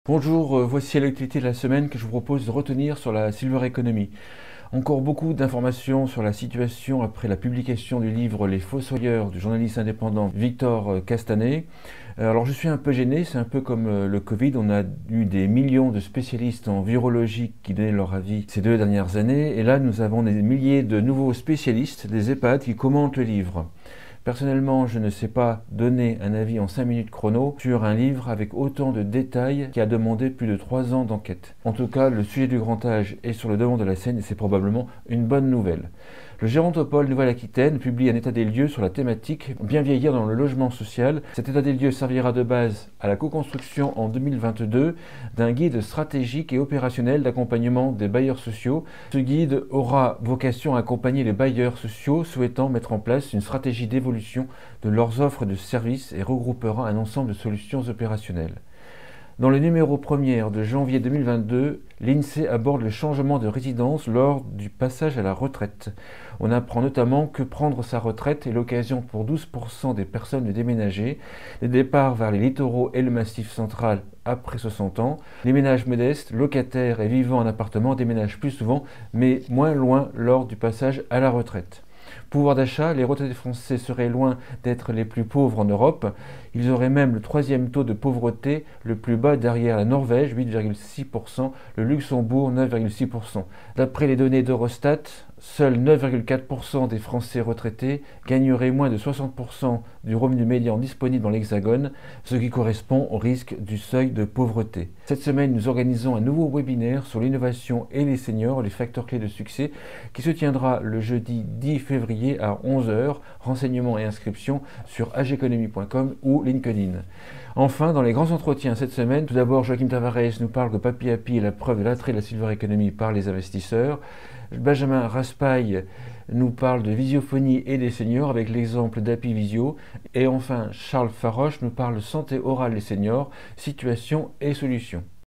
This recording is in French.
Bonjour, voici l'actualité de la semaine que je vous propose de retenir sur la Silver Economy. Encore beaucoup d'informations sur la situation après la publication du livre Les Fossoyeurs du journaliste indépendant Victor Castanet. Alors je suis un peu gêné, c'est un peu comme le Covid, on a eu des millions de spécialistes en virologie qui donnaient leur avis ces 2 dernières années, et là nous avons des milliers de nouveaux spécialistes, des EHPAD qui commentent le livre. Personnellement, je ne sais pas donner un avis en 5 minutes chrono sur un livre avec autant de détails qui a demandé plus de 3 ans d'enquête. En tout cas, le sujet du grand âge est sur le devant de la scène et c'est probablement une bonne nouvelle. Le Gérontopole Nouvelle-Aquitaine publie un état des lieux sur la thématique Bien vieillir dans le logement social. Cet état des lieux servira de base à la co-construction en 2022 d'un guide stratégique et opérationnel d'accompagnement des bailleurs sociaux. Ce guide aura vocation à accompagner les bailleurs sociaux souhaitant mettre en place une stratégie d'évolution de leurs offres de services et regroupera un ensemble de solutions opérationnelles. Dans le numéro premier de janvier 2022, l'INSEE aborde le changement de résidence lors du passage à la retraite. On apprend notamment que prendre sa retraite est l'occasion pour 12% des personnes de déménager, les départs vers les littoraux et le massif central après 60 ans. Les ménages modestes, locataires et vivant en appartement déménagent plus souvent, mais moins loin lors du passage à la retraite. Pouvoir d'achat, les retraités français seraient loin d'être les plus pauvres en Europe. Ils auraient même le troisième taux de pauvreté le plus bas derrière la Norvège, 8,6%, le Luxembourg, 9,6%. D'après les données d'Eurostat, seuls 9,4% des Français retraités gagneraient moins de 60% du revenu médian disponible dans l'Hexagone, ce qui correspond au risque du seuil de pauvreté. Cette semaine, nous organisons un nouveau webinaire sur l'innovation et les seniors, les facteurs clés de succès, qui se tiendra le jeudi 10 février à 11 h. Renseignements et inscriptions sur ageconomy.com ou LinkedIn. Enfin, dans les grands entretiens cette semaine, tout d'abord, Joachim Tavares nous parle de Papy Happy et la preuve de l'attrait de la Silver Economy par les investisseurs. Benjamin Raspail nous parle de visiophonie et des seniors avec l'exemple d'Happy Visio. Et enfin, Charles Faroche nous parle de santé orale des seniors, situation et solutions.